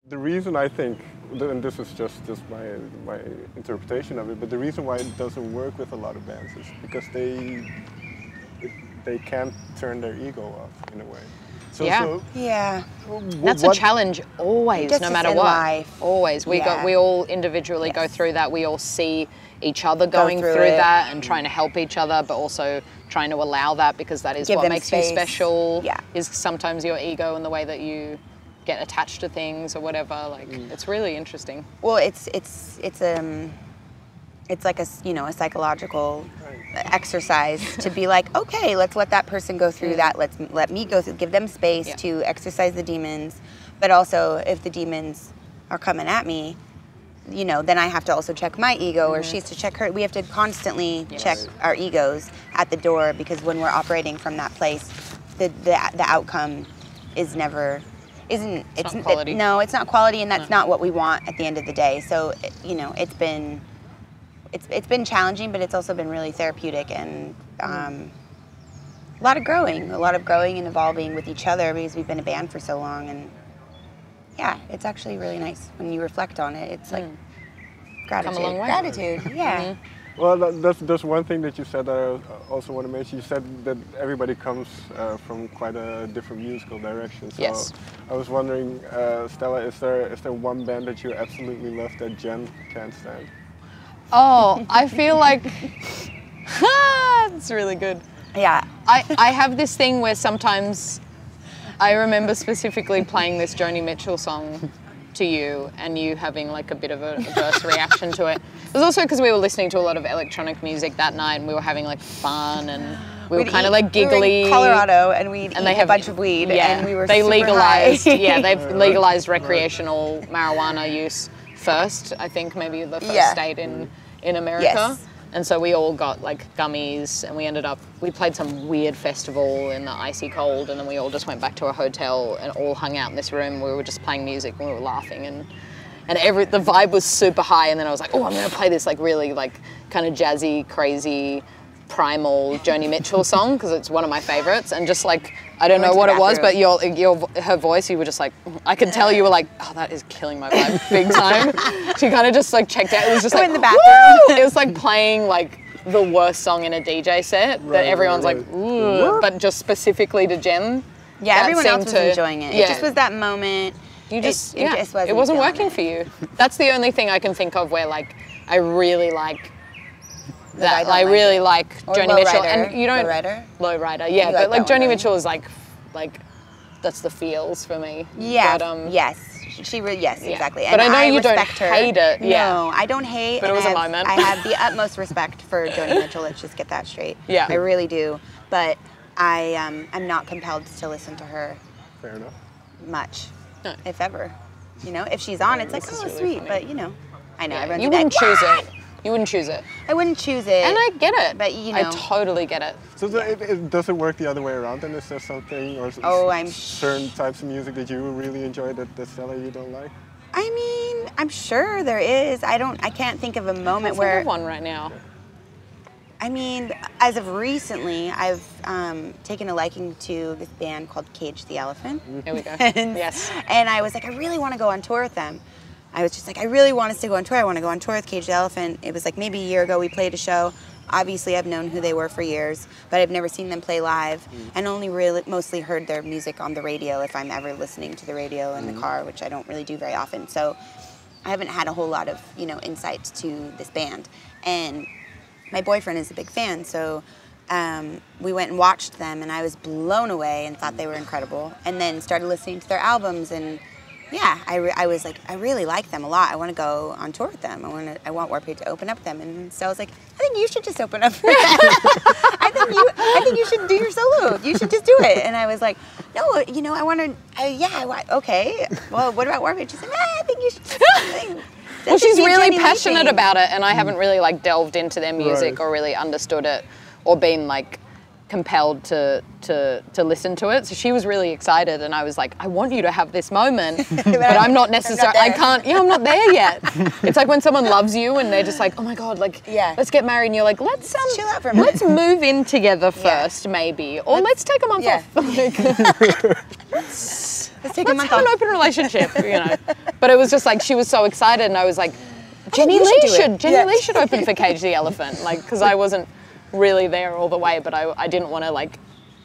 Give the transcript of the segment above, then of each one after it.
The reason I think, and this is just my interpretation of it, but the reason why it doesn't work with a lot of bands is because they can't turn their ego off in a way. So, That's a challenge always, no matter what. Life. Always. We all individually go through that. We all see each other going through that and trying to help each other, but also trying to allow that, because that is what makes you special. Is sometimes your ego and the way that you get attached to things or whatever. Like it's really interesting. Well, it's like a a psychological exercise to be like, okay, let's let that person go through that. Let me go through, give them space to exercise the demons. But also, if the demons are coming at me, then I have to also check my ego, or she has to check her. We have to constantly check our egos at the door, because when we're operating from that place, the outcome is never. It's not quality. No, it's not quality, and that's not what we want at the end of the day. So, it's been challenging, but it's also been really therapeutic, and a lot of growing and evolving with each other, because we've been a band for so long. And yeah, it's actually really nice when you reflect on it. It's like gratitude. Come a long way. Gratitude, yeah. Well, that's one thing that you said that I also want to mention. You said that everybody comes from quite a different musical direction. So I was wondering, Stella, is there one band that you absolutely love that Jen can't stand? Oh, I feel like it's really good. Yeah. I have this thing where sometimes I remember specifically playing this Joni Mitchell song to you, and you having like a bit of a adverse reaction to it. It was also because we were listening to a lot of electronic music that night, and we were having like fun, and we were kind of like giggly. We were in Colorado, and we'd eat a bunch of weed, and we were super legalized. high. They've legalized recreational marijuana use first. I think maybe the first state in America. Yes. And so we all got like gummies, and we played some weird festival in the icy cold, and then we all just went back to a hotel and all hung out in this room. We were just playing music and we were laughing, and the vibe was super high. And then I was like, oh, I'm gonna play this like really like kind of jazzy, crazy, primal Joni Mitchell song, because it's one of my favorites. And just like, I don't know what it was, but her voice, you were just like, I could tell you were like, oh, that is killing my vibe big time. She kind of just like checked out. It was just like, in the bathroom. It was like playing like the worst song in a DJ set that everyone's like, ooh, but just specifically to Jen. Yeah, everyone else was enjoying it. It just was that moment. You just, it wasn't working for you. That's the only thing I can think of where like I really like that. I really like Joni Mitchell, and you don't Lowrider, yeah, but like Joni Mitchell is like that's the feels for me. Yeah, but, yes, exactly. But and I know you don't her. hate it. No, I don't hate. But it was a moment. I have the utmost respect for Joni Mitchell. Let's just get that straight. Yeah, I really do. But I'm not compelled to listen to her. Fair enough. Much, if ever. If she's on, it's like, oh, really sweet. Funny. But I know everyone's you wouldn't choose it. You wouldn't choose it. I wouldn't choose it. And I get it. But I totally get it. So does it work the other way around? And is there something or certain types of music that you really enjoy that Stella you don't like? I mean, I'm sure there is. I can't think of a moment where. I can't think of one right now. I mean, as of recently, I've taken a liking to this band called Cage the Elephant. Here we go. Yes. And I was like, I really want to go on tour with them. I was just like, I really want us to go on tour. I want to go on tour with Cage the Elephant. It was like maybe a year ago we played a show. Obviously, I've known who they were for years, but I've never seen them play live, and only mostly heard their music on the radio if I'm ever listening to the radio in the car, which I don't really do very often. So I haven't had a whole lot of insight to this band. And my boyfriend is a big fan, so we went and watched them, and I was blown away and thought they were incredible. And then started listening to their albums, and yeah, I was like, I really like them a lot. I want to go on tour with them. I want Warpaint to open up with them. And so I was like, I think you should just open up for them. I think you should do your solo. You should just do it. And I was like, no, I want to. Okay. Well, what about Warpaint? She said, I think you should. Well, she's really passionate about it, and I haven't really like delved into their music or really understood it or been like compelled to listen to it. So she was really excited, and I was like, I want you to have this moment, but I'm not necessarily, I can't, I'm not there yet. It's like when someone loves you and they're just like, oh my God, like, let's get married, and you're like, let's chill out for a minute. Let's move in together first, maybe, or let's take a month off. let's take a month have off. an open relationship, you know. But it was just like, she was so excited, and I was like, Jenny Lee should open for Cage the Elephant, like, because I wasn't really there all the way, but I didn't want to like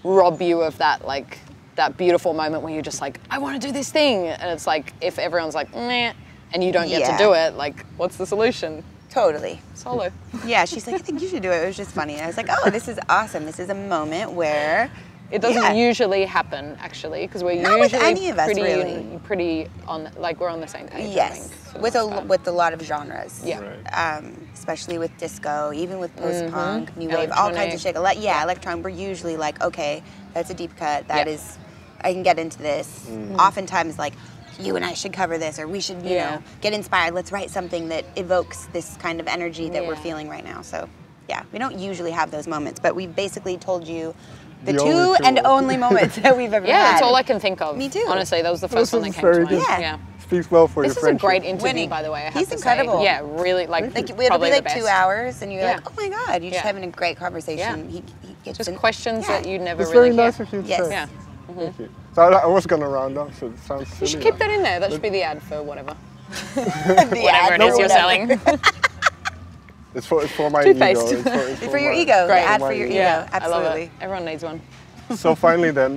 rob you of that, like, that beautiful moment where you're just like, I want to do this thing, and it's like, if everyone's like, meh, and you don't get to do it, like, what's the solution? Totally. Solo. Yeah, she's like, I think you should do it. It was just funny. I was like, oh, this is awesome. This is a moment where it doesn't usually happen, actually, because we're not usually with any of us, pretty on, like, we're on the same page. Yes, I think, with a lot of genres. Yeah. Right. Especially with disco, even with post-punk, new wave, all kinds of shit. Electronic. We're usually like, okay, that's a deep cut. That is, I can get into this. Oftentimes, like, you and I should cover this, or we should, you know, get inspired. Let's write something that evokes this kind of energy that we're feeling right now. So, yeah, we don't usually have those moments, but we basically told you the two and only moments that we've ever had. Yeah, that's all I can think of. Me too. Honestly, that was the first one that came to mind. Yeah. Speaks well for your friendship. This is a great interview, by the way. I have He's to incredible. Say. Yeah, really, like it'll probably be like the best. 2 hours, and you're like, oh my god, you're just having a great conversation. Yeah. He gets just questions that you never it's really very nice of you to say. Yeah. Thank you. So I was going to round up, so it sounds silly. You should keep that in there. That should be the ad for whatever. Whatever it is you're selling. It's for my Toothpaste. ego. It's for your ego. Great. The ad for your ego. Yeah, Absolutely. I love it. Everyone needs one. So finally then,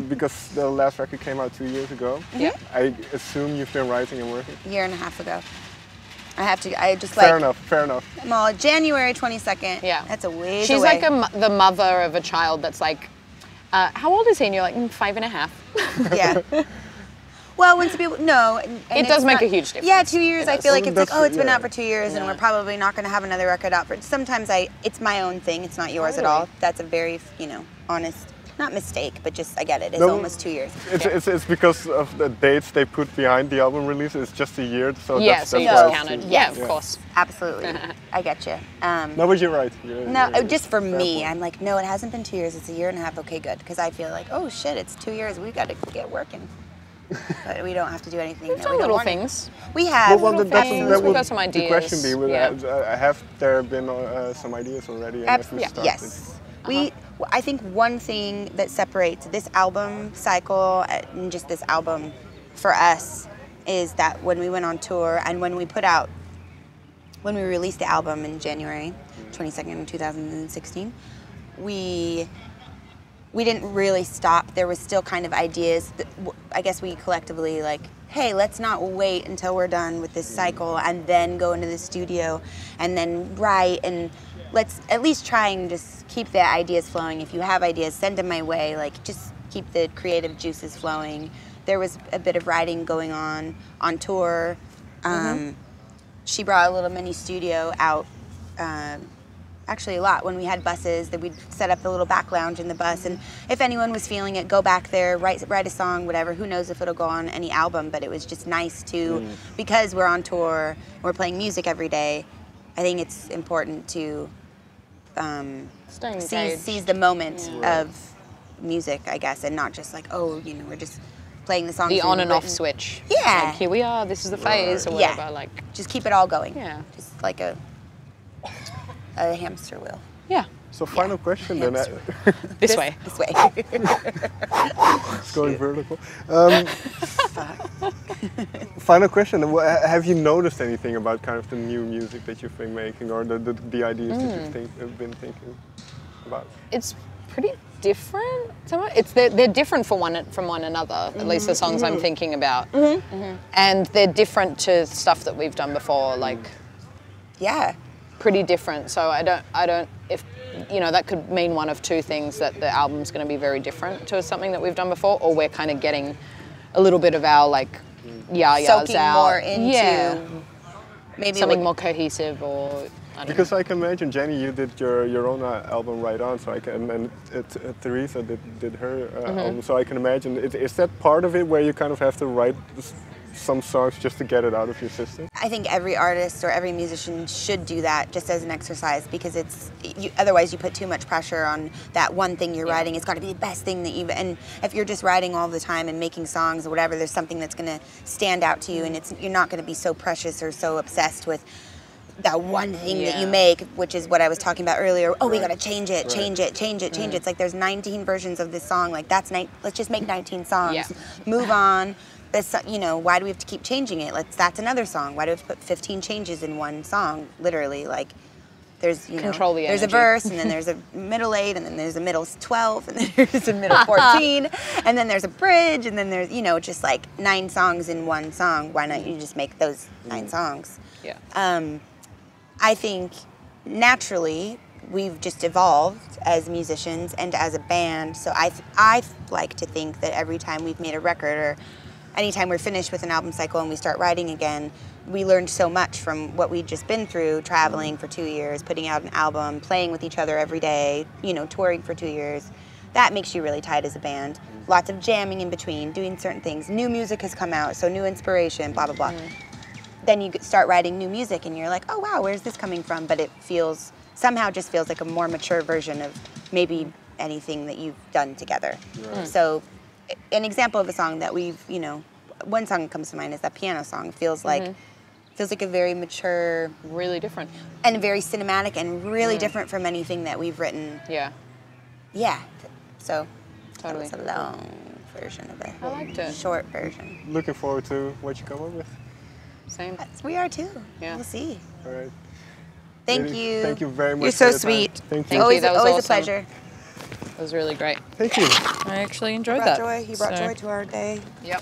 because the last record came out 2 years ago, I assume you've been writing and working? A year and a half ago. I just Fair enough. Well, January 22nd. Yeah. That's a ways She's away. like the mother of a child that's like, how old is he? And you're like, 5.5. Yeah. Well, when some people, no. And it does make a huge difference. Yeah, 2 years, I feel like it's like, oh, it's been out for 2 years and Yeah. we're probably not going to have another record out for, sometimes it's my own thing, it's not yours at all. That's a very, honest, not mistake, but just, I get it, it's almost 2 years. It's because of the dates they put behind the album release, it's just a year, so that's why you it's- counted. Yeah, of course. Absolutely, I get you. No, but you're right. Just for me, I'm like, no, it hasn't been 2 years, it's a year and a half, okay, good. Because I feel like, oh shit, it's 2 years, we got to get working. But we don't have to do anything. We've done little things. We have. Well, that We've got some the ideas. question be, have there been some ideas already? Yes. I think one thing that separates this album cycle and just this album for us is that when we went on tour and when we released the album in January 22nd, 2016, we didn't really stop. There was still kind of ideas that I guess we collectively like, hey, let's not wait until we're done with this cycle and then go into the studio and then write, and let's at least try and just keep the ideas flowing. If you have ideas, send them my way. Like, just keep the creative juices flowing. There was a bit of writing going on tour. She brought a little mini studio out, actually a lot. When we had buses, that we'd set up the little back lounge in the bus, and if anyone was feeling it, go back there, write a song, whatever. Who knows if it'll go on any album, but it was just nice to, because we're on tour, we're playing music every day, I think it's important to seize the moment of music, I guess, and not just like, oh, we're just playing the songs. The on and off switch. Yeah. Like, here we are, this is the phase, or whatever. Yeah. Like, just keep it all going. Yeah. Just like a hamster wheel. Yeah. So final question then. This way. This way. It's going vertical. Final question. Have you noticed anything about kind of the new music that you've been making, or the ideas that you've been thinking about? It's pretty different. They're different from one another. At least the songs I'm thinking about, and they're different to stuff that we've done before. Like, pretty different. So I don't. If that could mean one of two things: that the album's going to be very different to something that we've done before, or we're kind of getting a little bit of our like soaking more into maybe something more cohesive, or I don't because know. I can imagine, Jenny, you did your own album Right On, so I can, and Teresa did her album, so I can imagine. Is that part of it where you kind of have to write some songs just to get it out of your system? I think every artist or every musician should do that just as an exercise, because otherwise you put too much pressure on that one thing you're writing. It's got to be the best thing that and if you're just writing all the time and making songs or whatever, there's something that's going to stand out to you, and you're not going to be so precious or so obsessed with that one thing that you make, which is what I was talking about earlier. Oh, we gotta change it, change it, change it, change it. It's like there's 19 versions of this song. Like let's just make 19 songs. Yeah. Move on. This, why do we have to keep changing it? That's another song. Why do we have to put 15 changes in one song? Literally, like there's Control the there's a energy. verse, and then there's a middle 8, and then there's a middle 12, and then there's a middle 14, and then there's a bridge, and then there's just like 9 songs in one song. Why not you just make those 9 songs? Yeah. I think naturally we've just evolved as musicians and as a band. So I like to think that every time we've made a record or anytime we're finished with an album cycle and we start writing again, we learned so much from what we'd just been through, traveling for 2 years, putting out an album, playing with each other every day, touring for 2 years. That makes you really tight as a band. Lots of jamming in between, doing certain things. New music has come out, so new inspiration, blah, blah, blah. Then you start writing new music and you're like, oh wow, where's this coming from? But it somehow just feels like a more mature version of maybe anything that you've done together. Right. So an example of a song that we've, one song that comes to mind is that piano song. Feels like a very mature, really different, and very cinematic and really different from anything that we've written. Yeah. Yeah. So Totally. that was a long version of it. I liked it. Short version. Looking forward to what you come up with. Same. We are too. Yeah. We'll see. All right. Thank Ladies, you. Thank you very much. You're for so your time. sweet. Thank you. Always, That was always awesome. a pleasure. It was really great. Thank you. I actually enjoyed He that. brought joy to our day. Yep.